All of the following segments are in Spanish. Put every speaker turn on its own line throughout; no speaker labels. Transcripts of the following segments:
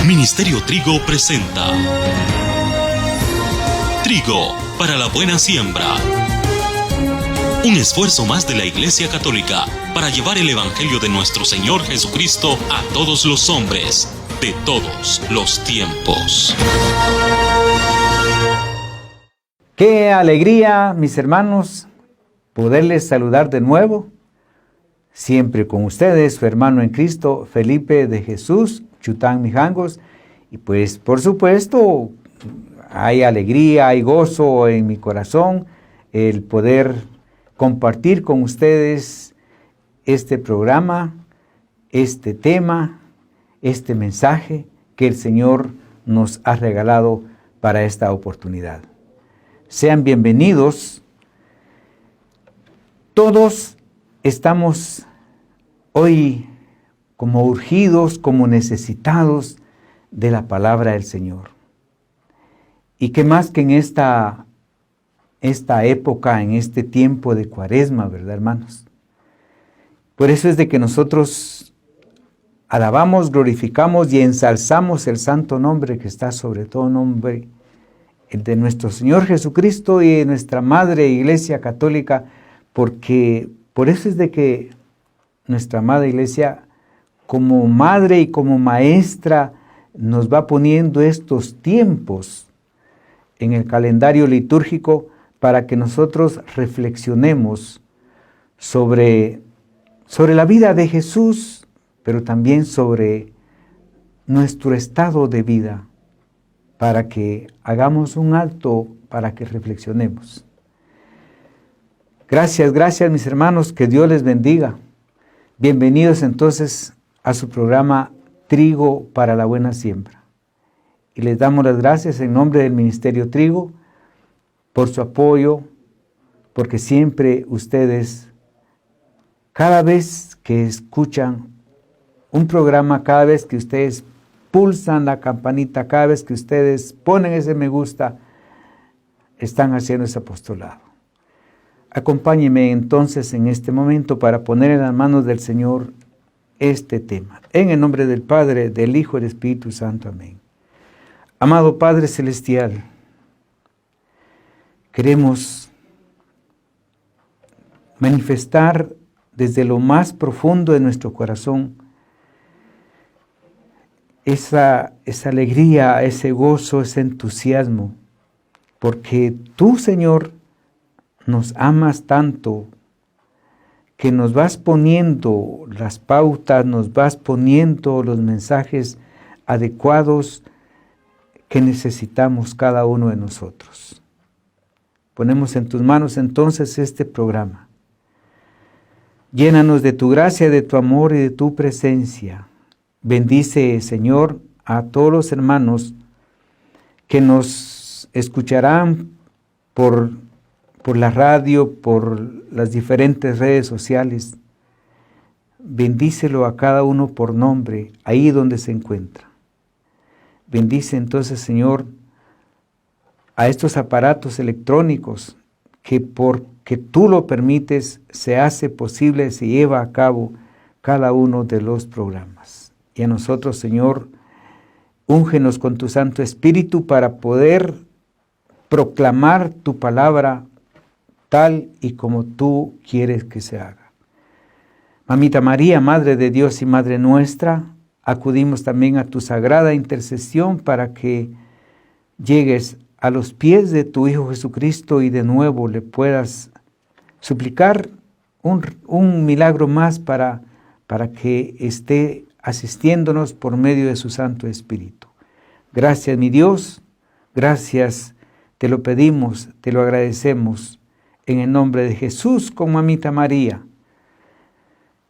Ministerio Trigo presenta Trigo para la buena siembra. Un esfuerzo más de la Iglesia Católica para llevar el Evangelio de nuestro Señor Jesucristo a todos los hombres, de todos los tiempos.
Qué alegría, mis hermanos, poderles saludar de nuevo. Siempre con ustedes, su hermano en Cristo, Felipe de Jesús, Chután Mijangos. Y pues, por supuesto, hay alegría, hay gozo en mi corazón el poder compartir con ustedes este programa, este tema, este mensaje que el Señor nos ha regalado para esta oportunidad. Sean bienvenidos. Todos estamos hoy como urgidos, como necesitados de la palabra del Señor. Y qué más que en esta época, en este tiempo de Cuaresma, ¿verdad, hermanos? Por eso es de que nosotros alabamos, glorificamos y ensalzamos el santo nombre que está sobre todo nombre, el de nuestro Señor Jesucristo y de nuestra Madre Iglesia Católica, porque por eso es de que nuestra Madre Iglesia, como madre y como maestra, nos va poniendo estos tiempos en el calendario litúrgico para que nosotros reflexionemos sobre la vida de Jesús, pero también sobre nuestro estado de vida, para que hagamos un alto, para que reflexionemos. Gracias mis hermanos, que Dios les bendiga. Bienvenidos entonces a su programa Trigo para la Buena Siembra. Y les damos las gracias en nombre del Ministerio Trigo por su apoyo, porque siempre ustedes, cada vez que escuchan un programa, cada vez que ustedes pulsan la campanita, cada vez que ustedes ponen ese me gusta, están haciendo ese apostolado. Acompáñenme entonces en este momento para poner en las manos del Señor este tema. En el nombre del Padre, del Hijo y del Espíritu Santo. Amén. Amado Padre Celestial, queremos manifestar desde lo más profundo de nuestro corazón esa alegría, ese gozo, ese entusiasmo, porque tú, Señor, nos amas tanto que nos vas poniendo las pautas, nos vas poniendo los mensajes adecuados que necesitamos cada uno de nosotros. Ponemos en tus manos entonces este programa. Llénanos de tu gracia, de tu amor y de tu presencia. Bendice, Señor, a todos los hermanos que nos escucharán por la radio, por las diferentes redes sociales. Bendícelo a cada uno por nombre, ahí donde se encuentra. Bendice entonces, Señor, a estos aparatos electrónicos que porque tú lo permites, se hace posible, se lleva a cabo cada uno de los programas. Y a nosotros, Señor, úngenos con tu Santo Espíritu para poder proclamar tu palabra tal y como tú quieres que se haga. Mamita María, Madre de Dios y Madre nuestra, acudimos también a tu sagrada intercesión para que llegues a los pies de tu Hijo Jesucristo y de nuevo le puedas suplicar un milagro más para que esté asistiéndonos por medio de su Santo Espíritu. Gracias, mi Dios, gracias, te lo pedimos, te lo agradecemos, en el nombre de Jesús, con Mamita María,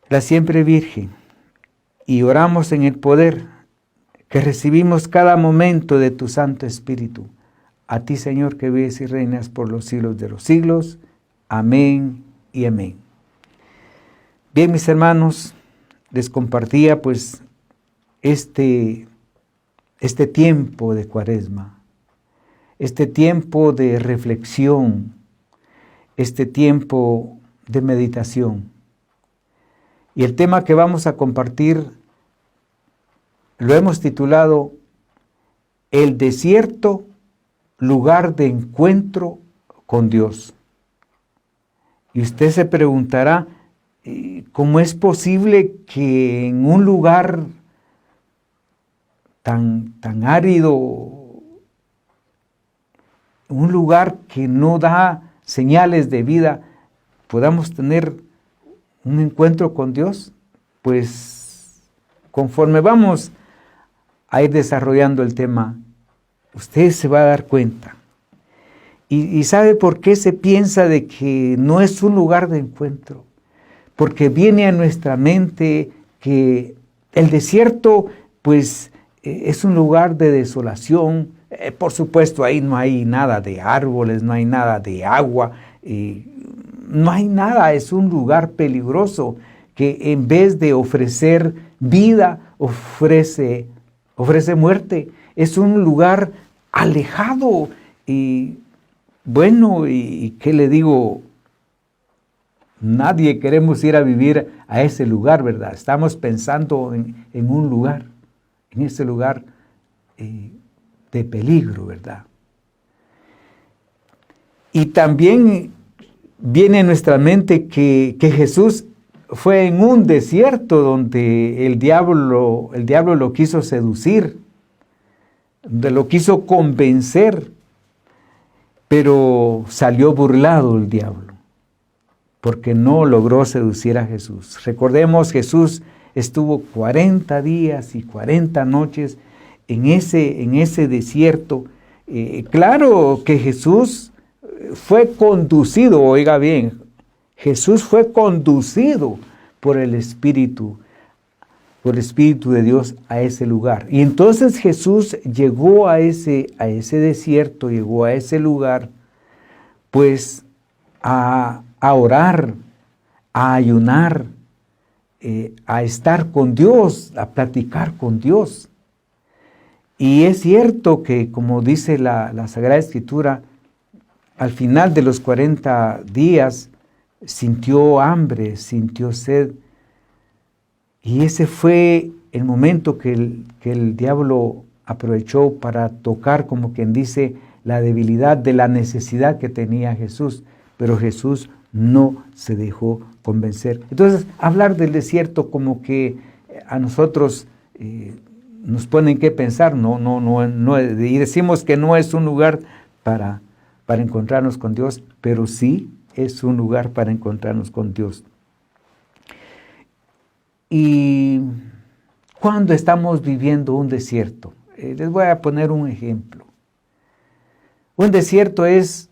la siempre Virgen, y oramos en el poder que recibimos cada momento de tu Santo Espíritu. A ti, Señor, que vives y reinas por los siglos de los siglos. Amén y amén. Bien, mis hermanos, les compartía pues este tiempo de Cuaresma, este tiempo de reflexión, este tiempo de meditación. Y el tema que vamos a compartir lo hemos titulado el desierto, lugar de encuentro con Dios. Y usted se preguntará, ¿cómo es posible que en un lugar tan árido, un lugar que no da señales de vida, podamos tener un encuentro con Dios? Pues conforme vamos a ir desarrollando el tema, usted se va a dar cuenta. Y ¿sabe por qué se piensa de que no es un lugar de encuentro? Porque viene a nuestra mente que el desierto, pues, es un lugar de desolación. Por supuesto, ahí no hay nada de árboles, no hay nada de agua, no hay nada. Es un lugar peligroso que en vez de ofrecer vida, ofrece muerte. Es un lugar alejado. Y bueno, ¿y qué le digo? Nadie queremos ir a vivir a ese lugar, ¿verdad? Estamos pensando en un lugar, en ese lugar de peligro, ¿verdad? Y también viene a nuestra mente que Jesús fue en un desierto donde el diablo lo quiso seducir, donde lo quiso convencer, pero salió burlado el diablo, porque no logró seducir a Jesús. Recordemos, Jesús estuvo 40 días y 40 noches en ese desierto. Claro que Jesús fue conducido, oiga bien, Jesús fue conducido por el Espíritu de Dios a ese lugar. Y entonces Jesús llegó a ese desierto, llegó a ese lugar, pues a orar, a ayunar, a estar con Dios, a platicar con Dios. Y es cierto que, como dice la Sagrada Escritura, al final de los 40 días sintió hambre, sintió sed. Y ese fue el momento que el diablo aprovechó para tocar, como quien dice, la debilidad de la necesidad que tenía Jesús. Pero Jesús no se dejó convencer. Entonces, hablar del desierto como que a nosotros nos ponen que pensar, no, y decimos que no es un lugar para encontrarnos con Dios, pero sí es un lugar para encontrarnos con Dios. Y cuando estamos viviendo un desierto, les voy a poner un ejemplo. Un desierto es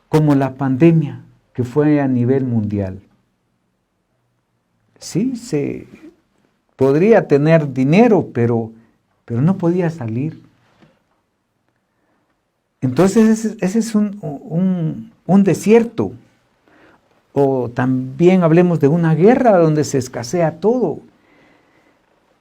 como la pandemia que fue a nivel mundial. Sí, se podría tener dinero, pero no podía salir. Entonces ese es un desierto. O también hablemos de una guerra donde se escasea todo.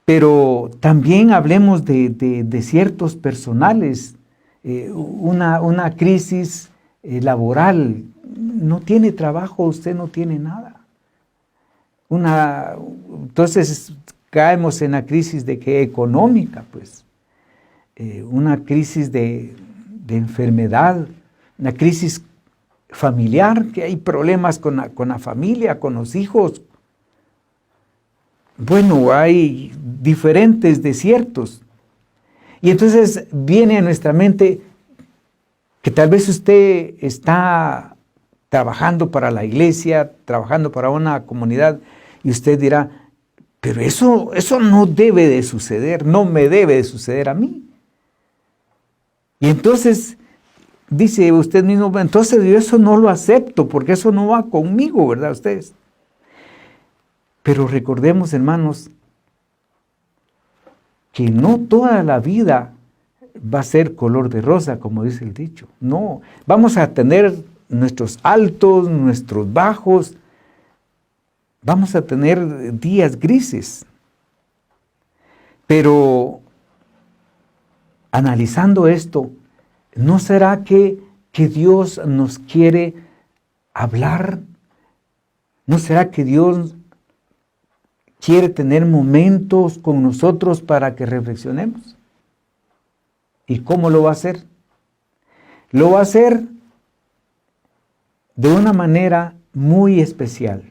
Pero también hablemos de desiertos personales, una crisis laboral. No tiene trabajo, usted no tiene nada. Entonces caemos en la crisis de que económica, pues. Una crisis de enfermedad, una crisis familiar, que hay problemas con la familia, con los hijos. Bueno, hay diferentes desiertos. Y entonces viene a nuestra mente que tal vez usted está trabajando para la iglesia, trabajando para una comunidad, y usted dirá, pero eso no debe de suceder, no me debe de suceder a mí. Y entonces dice usted mismo, entonces yo eso no lo acepto, porque eso no va conmigo, ¿verdad ustedes? Pero recordemos, hermanos, que no toda la vida va a ser color de rosa, como dice el dicho. No, vamos a tener nuestros altos, nuestros bajos, vamos a tener días grises. Pero analizando esto, ¿no será que Dios nos quiere hablar? ¿No será que Dios quiere tener momentos con nosotros para que reflexionemos? ¿Y cómo lo va a hacer? Lo va a hacer de una manera muy especial.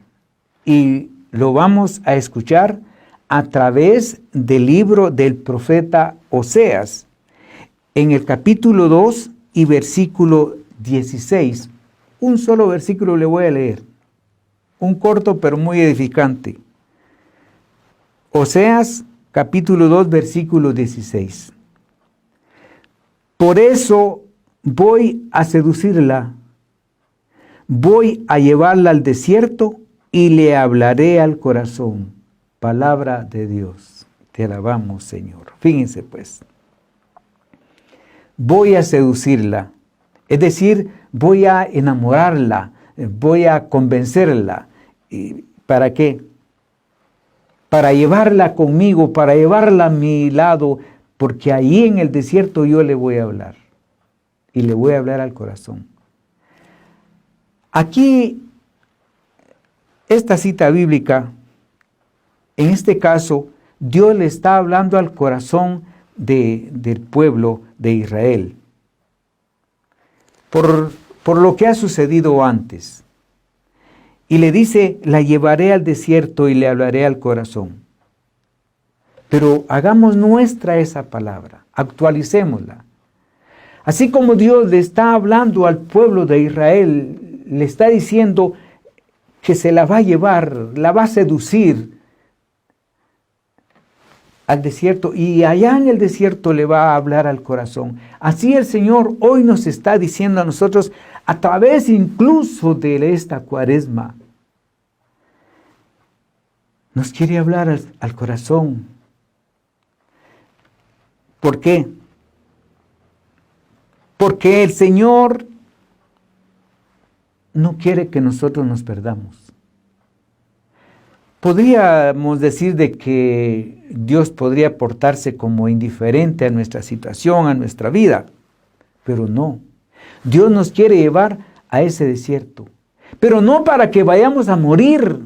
Y lo vamos a escuchar a través del libro del profeta Oseas, en el capítulo 2 y versículo 16. Un solo versículo le voy a leer, un corto pero muy edificante. Oseas, capítulo 2, versículo 16. Por eso voy a seducirla, voy a llevarla al desierto y le hablaré al corazón. Palabra de Dios. Te alabamos, Señor. Fíjense pues. Voy a seducirla. Es decir, voy a enamorarla, voy a convencerla. ¿Para qué? Para llevarla conmigo, para llevarla a mi lado, porque ahí en el desierto yo le voy a hablar. Y le voy a hablar al corazón. Aquí, esta cita bíblica, en este caso, Dios le está hablando al corazón del pueblo de Israel. Por lo que ha sucedido antes. Y le dice, la llevaré al desierto y le hablaré al corazón. Pero hagamos nuestra esa palabra, actualicémosla. Así como Dios le está hablando al pueblo de Israel, le está diciendo que se la va a llevar, la va a seducir al desierto, y allá en el desierto le va a hablar al corazón. Así el Señor hoy nos está diciendo a nosotros, a través incluso de esta Cuaresma, nos quiere hablar al corazón. ¿Por qué? Porque el Señor no quiere que nosotros nos perdamos. Podríamos decir de que Dios podría portarse como indiferente a nuestra situación, a nuestra vida, pero no. Dios nos quiere llevar a ese desierto, pero no para que vayamos a morir.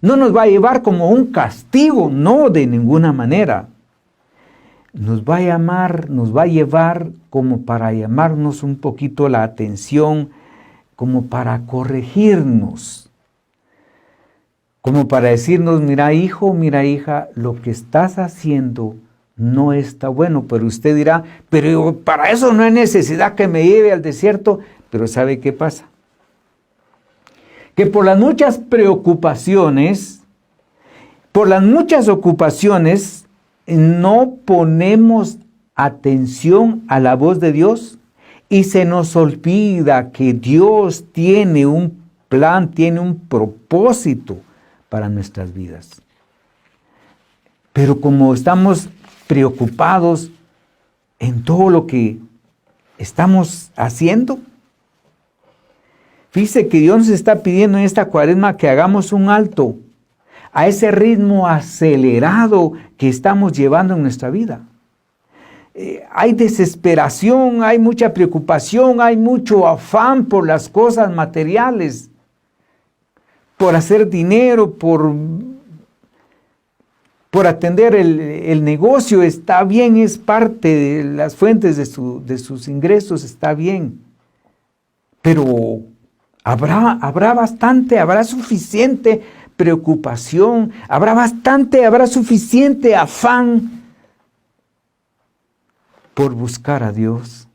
No nos va a llevar como un castigo, no, de ninguna manera. Nos va a llamar, nos va a llevar como para llamarnos un poquito la atención, como para corregirnos, como para decirnos, mira hijo, mira hija, lo que estás haciendo no está bueno. Pero usted dirá, pero para eso no hay necesidad que me lleve al desierto. Pero ¿sabe qué pasa? Que por las muchas preocupaciones, por las muchas ocupaciones, no ponemos atención a la voz de Dios y se nos olvida que Dios tiene un plan, tiene un propósito para nuestras vidas. Pero como estamos preocupados en todo lo que estamos haciendo, fíjese que Dios nos está pidiendo en esta Cuaresma que hagamos un alto a ese ritmo acelerado que estamos llevando en nuestra vida. Hay desesperación, hay mucha preocupación, hay mucho afán por las cosas materiales, por hacer dinero, por atender el negocio. Está bien, es parte de las fuentes de sus ingresos, está bien. Pero habrá suficiente preocupación, habrá suficiente afán por buscar a Dios.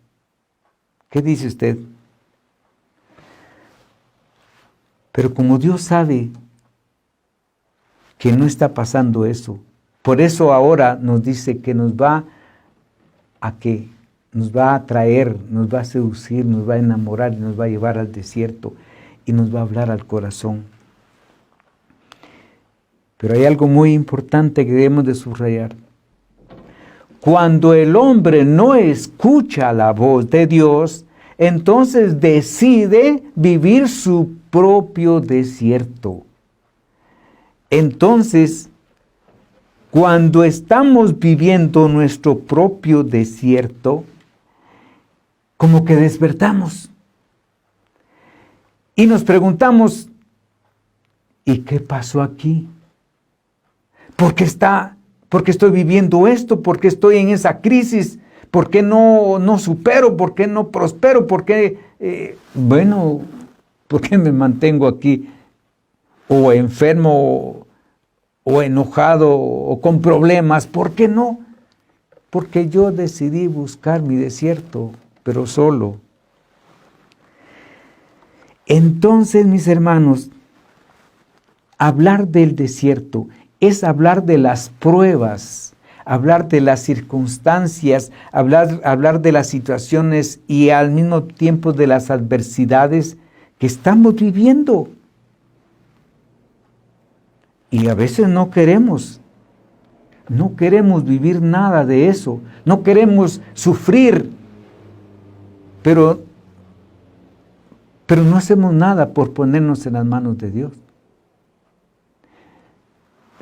¿Qué dice usted? Pero como Dios sabe que no está pasando eso, por eso ahora nos dice que nos va a atraer, nos va a seducir, nos va a enamorar y nos va a llevar al desierto y nos va a hablar al corazón. Pero hay algo muy importante que debemos de subrayar. Cuando el hombre no escucha la voz de Dios, entonces decide vivir su propio desierto. Entonces, cuando estamos viviendo nuestro propio desierto, como que despertamos y nos preguntamos, ¿y qué pasó aquí? ¿Por qué estoy viviendo esto? ¿Por qué estoy en esa crisis? ¿Por qué no supero? ¿Por qué no prospero? ¿Por qué, por qué me mantengo aquí o enfermo o enojado o con problemas? ¿Por qué no? Porque yo decidí buscar mi desierto, pero solo. Entonces, mis hermanos, hablar del desierto es hablar de las pruebas, hablar de las circunstancias, hablar de las situaciones y al mismo tiempo de las adversidades que estamos viviendo. Y a veces no queremos vivir nada de eso, no queremos sufrir, pero no hacemos nada por ponernos en las manos de Dios.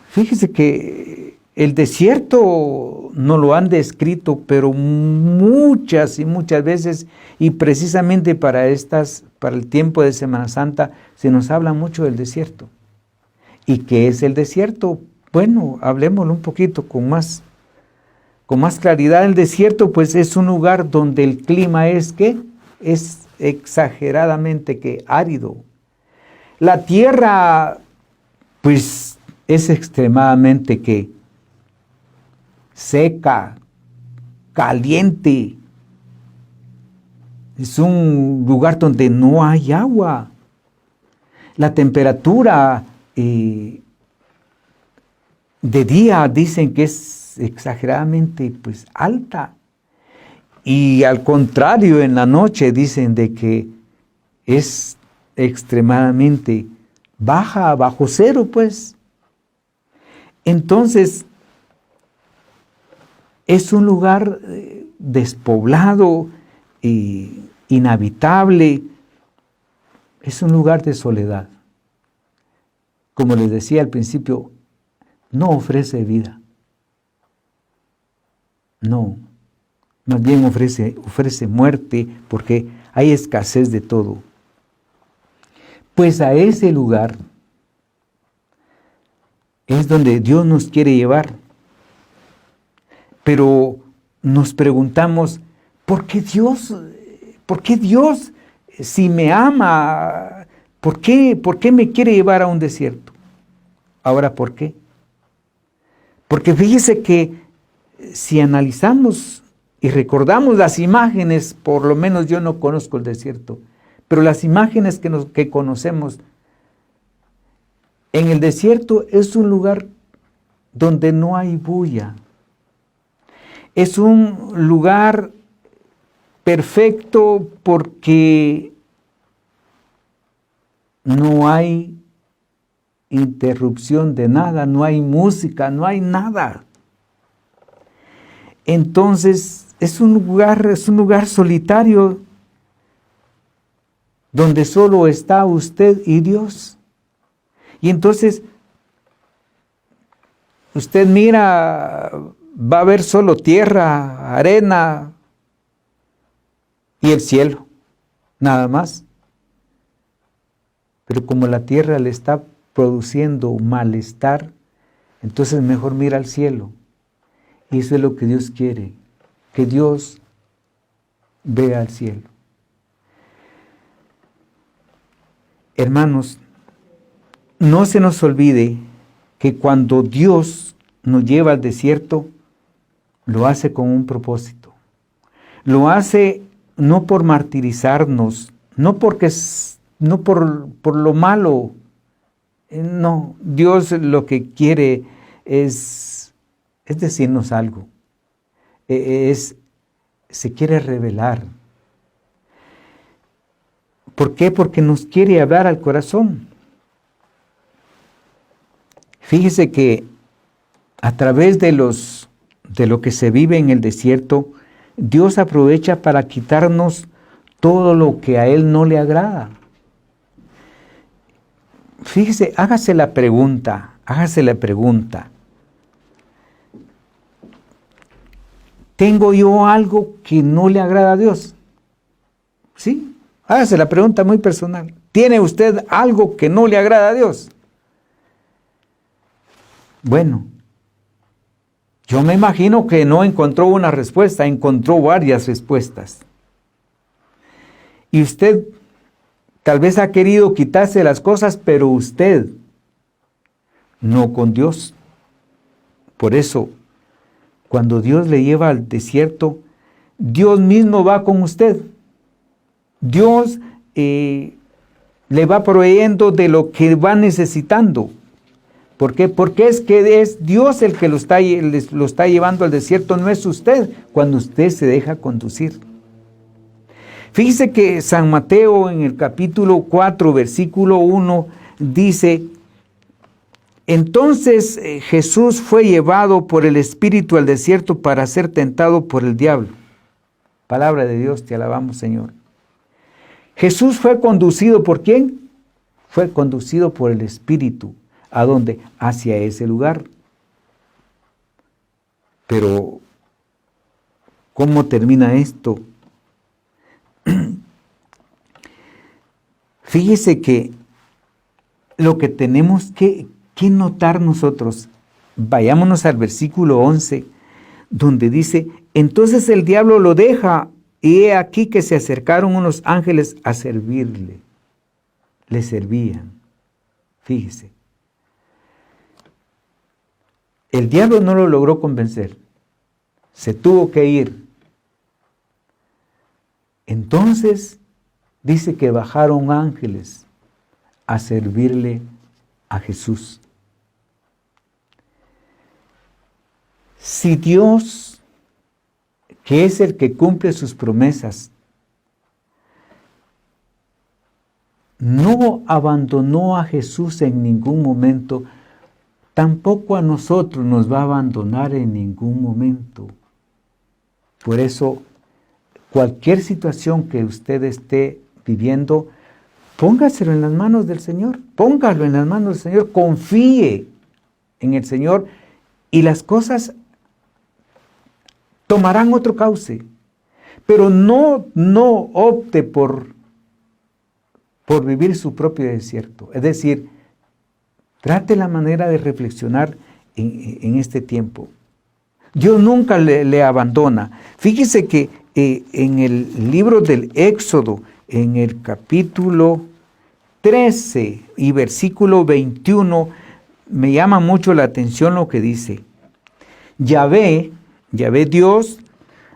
Fíjese que el desierto no lo han descrito, pero muchas y muchas veces, y precisamente para el tiempo de Semana Santa, se nos habla mucho del desierto. ¿Y qué es el desierto? Bueno, hablemoslo un poquito con más claridad. El desierto, pues, es un lugar donde el clima es exageradamente árido. La tierra, pues, es extremadamente seca, caliente. Es un lugar donde no hay agua. La temperatura de día dicen que es exageradamente alta. Y al contrario, en la noche dicen de que es extremadamente baja, bajo cero, pues. Entonces, es un lugar despoblado, inhabitable, es un lugar de soledad. Como les decía al principio, no ofrece vida. No, más bien ofrece muerte, porque hay escasez de todo. Pues a ese lugar es donde Dios nos quiere llevar. Pero nos preguntamos, ¿por qué Dios, si me ama, por qué me quiere llevar a un desierto? Ahora, ¿por qué? Porque fíjese que si analizamos y recordamos las imágenes, por lo menos yo no conozco el desierto, pero las imágenes que conocemos, en el desierto es un lugar donde no hay bulla. Es un lugar perfecto porque no hay interrupción de nada, no hay música, no hay nada. Entonces es un lugar solitario donde solo está usted y Dios. Y entonces usted mira, va a ver solo tierra, arena y el cielo, nada más. Pero como la tierra le está produciendo malestar, entonces mejor mira al cielo. Y eso es lo que Dios quiere, que Dios vea al cielo. Hermanos, no se nos olvide que cuando Dios nos lleva al desierto, lo hace con un propósito. Lo hace no por martirizarnos, no por lo malo. No, Dios lo que quiere es decirnos algo. Se quiere revelar. ¿Por qué? Porque nos quiere hablar al corazón. Fíjese que a través de lo que se vive en el desierto, Dios aprovecha para quitarnos todo lo que a Él no le agrada. Fíjese, hágase la pregunta. ¿Tengo yo algo que no le agrada a Dios? ¿Sí? Hágase la pregunta muy personal. ¿Tiene usted algo que no le agrada a Dios? Bueno, Yo me imagino que no encontró una respuesta, encontró varias respuestas. Y usted tal vez ha querido quitarse las cosas, pero usted no con Dios. Por eso, cuando Dios le lleva al desierto, Dios mismo va con usted. Dios le va proveyendo de lo que va necesitando. ¿Por qué? Porque es que es Dios el que lo está llevando al desierto, no es usted, cuando usted se deja conducir. Fíjese que San Mateo en el capítulo 4, versículo 1, dice: entonces Jesús fue llevado por el Espíritu al desierto para ser tentado por el diablo. Palabra de Dios, te alabamos, Señor. Jesús fue conducido ¿por quién? Fue conducido por el Espíritu. ¿A dónde? Hacia ese lugar. Pero, ¿cómo termina esto? Fíjese que lo que tenemos que notar nosotros, vayámonos al versículo 11, donde dice: entonces el diablo lo deja, y he aquí que se acercaron unos ángeles a servirle. Le servían. Fíjese. El diablo no lo logró convencer. Se tuvo que ir. Entonces dice que bajaron ángeles a servirle a Jesús. Si Dios, que es el que cumple sus promesas, no abandonó a Jesús en ningún momento, tampoco a nosotros nos va a abandonar en ningún momento. Por eso, cualquier situación que usted esté viviendo, póngaselo en las manos del Señor, póngalo en las manos del Señor, confíe en el Señor y las cosas tomarán otro cauce. Pero no opte por vivir su propio desierto. Es decir, trate la manera de reflexionar en este tiempo. Dios nunca le abandona. Fíjese que en el libro del Éxodo, en el capítulo 13 y versículo 21, me llama mucho la atención lo que dice. Yahvé Dios,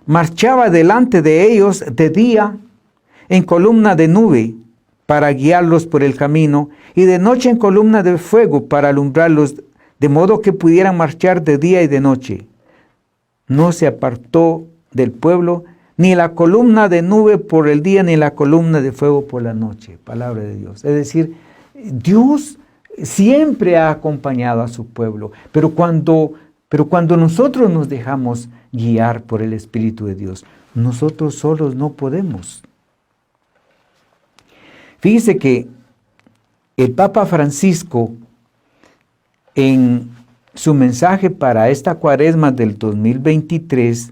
marchaba delante de ellos de día en columna de nube para guiarlos por el camino, y de noche en columna de fuego para alumbrarlos, de modo que pudieran marchar de día y de noche. No se apartó del pueblo ni la columna de nube por el día, ni la columna de fuego por la noche. Palabra de Dios. Es decir, Dios siempre ha acompañado a su pueblo, pero cuando nosotros nos dejamos guiar por el Espíritu de Dios, nosotros solos no podemos. Fíjese que el Papa Francisco, en su mensaje para esta Cuaresma del 2023,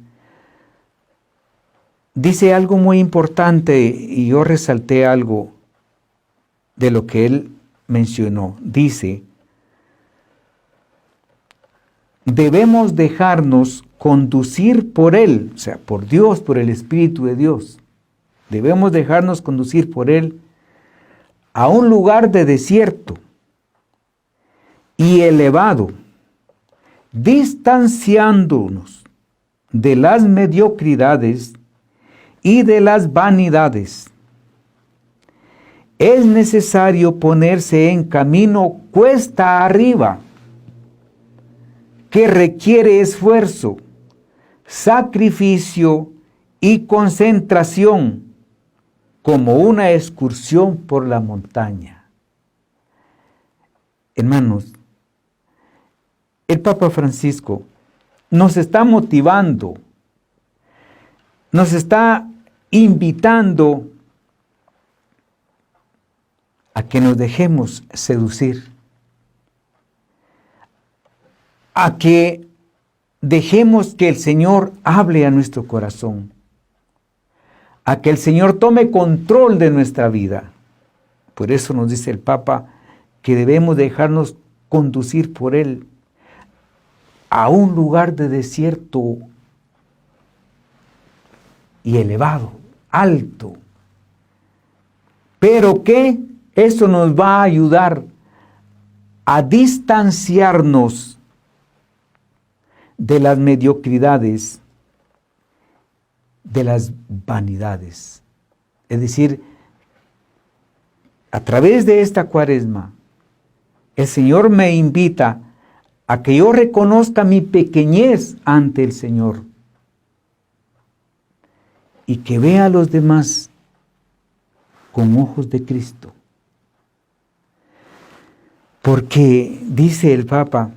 dice algo muy importante, y yo resalté algo de lo que él mencionó. Dice: debemos dejarnos conducir por Él, o sea, por Dios, por el Espíritu de Dios. Debemos dejarnos conducir por Él a un lugar de desierto y elevado, distanciándonos de las mediocridades y de las vanidades. Es necesario ponerse en camino cuesta arriba, que requiere esfuerzo, sacrificio y concentración, como una excursión por la montaña. Hermanos, el Papa Francisco nos está motivando, nos está invitando a que nos dejemos seducir, a que dejemos que el Señor hable a nuestro corazón, a que el Señor tome control de nuestra vida. Por eso nos dice el Papa que debemos dejarnos conducir por Él. a un lugar de desierto y elevado, alto. Pero que eso nos va a ayudar a distanciarnos de las mediocridades, de las vanidades. Es decir, a través de esta Cuaresma, el Señor me invita a que yo reconozca mi pequeñez ante el Señor y que vea a los demás con ojos de Cristo. Porque, dice el Papa,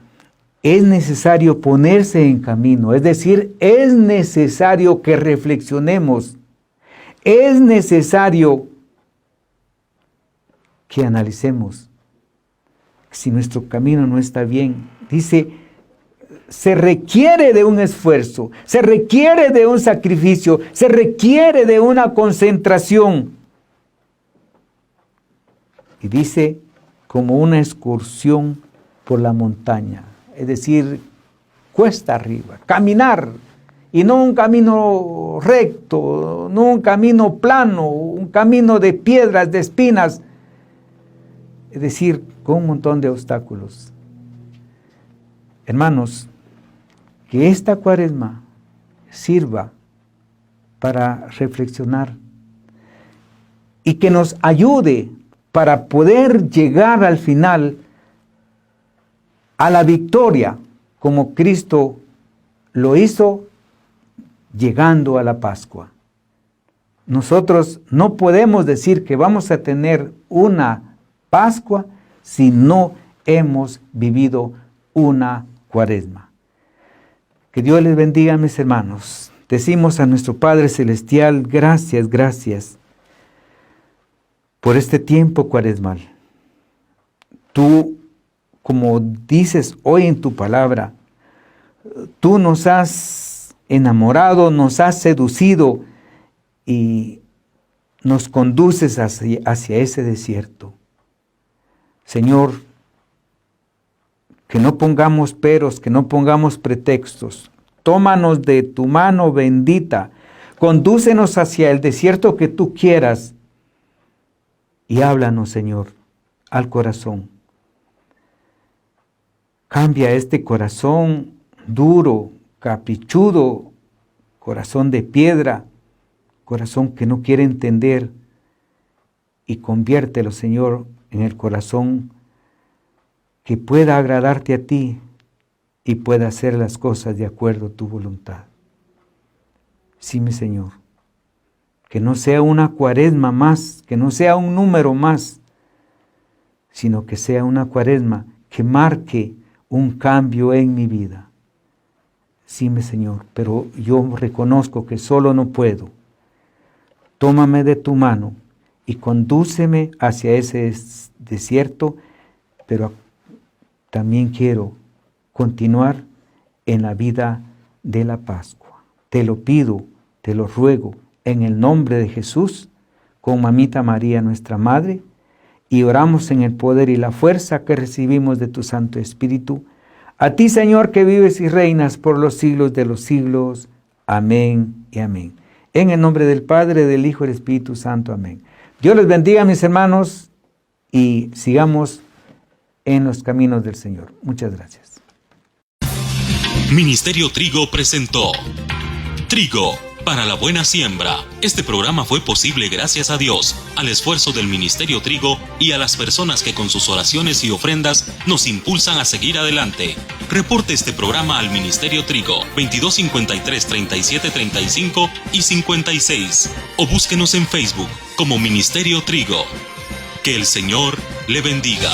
es necesario ponerse en camino, es decir, es necesario que reflexionemos, es necesario que analicemos si nuestro camino no está bien. Dice, se requiere de un esfuerzo, se requiere de un sacrificio, se requiere de una concentración. Y dice, como una excursión por la montaña, es decir, cuesta arriba, caminar, y no un camino recto, no un camino plano, un camino de piedras, de espinas, es decir, con un montón de obstáculos. Hermanos, que esta Cuaresma sirva para reflexionar y que nos ayude para poder llegar al final a la victoria, como Cristo lo hizo llegando a la Pascua. Nosotros no podemos decir que vamos a tener una Pascua si no hemos vivido una Cuaresma. Que Dios les bendiga, mis hermanos. Decimos a nuestro Padre Celestial, gracias, gracias por este tiempo cuaresmal. Tú, como dices hoy en tu palabra, tú nos has enamorado, nos has seducido y nos conduces hacia ese desierto. Señor, que no pongamos peros, que no pongamos pretextos. Tómanos de tu mano bendita, condúcenos hacia el desierto que tú quieras y háblanos, Señor, al corazón. Cambia este corazón duro, caprichudo, corazón de piedra, corazón que no quiere entender, y conviértelo, Señor, en el corazón que pueda agradarte a ti y pueda hacer las cosas de acuerdo a tu voluntad. Sí, mi Señor, que no sea una Cuaresma más, que no sea un número más, sino que sea una Cuaresma que marque un cambio en mi vida. Sí, mi Señor, pero yo reconozco que solo no puedo. Tómame de tu mano y condúceme hacia ese desierto, pero también quiero continuar en la vida de la Pascua. Te lo pido, te lo ruego, en el nombre de Jesús, con Mamita María, nuestra Madre, y oramos en el poder y la fuerza que recibimos de tu Santo Espíritu. A ti, Señor, que vives y reinas por los siglos de los siglos. Amén y amén. En el nombre del Padre, del Hijo y del Espíritu Santo. Amén. Dios les bendiga, mis hermanos, y sigamos en los caminos del Señor. Muchas gracias.
Ministerio Trigo presentó Trigo para la buena siembra. Este programa fue posible gracias a Dios, al esfuerzo del Ministerio Trigo y a las personas que con sus oraciones y ofrendas nos impulsan a seguir adelante. Reporte este programa al Ministerio Trigo 2253 3735 y 56 o búsquenos en Facebook como Ministerio Trigo. Que el Señor le bendiga.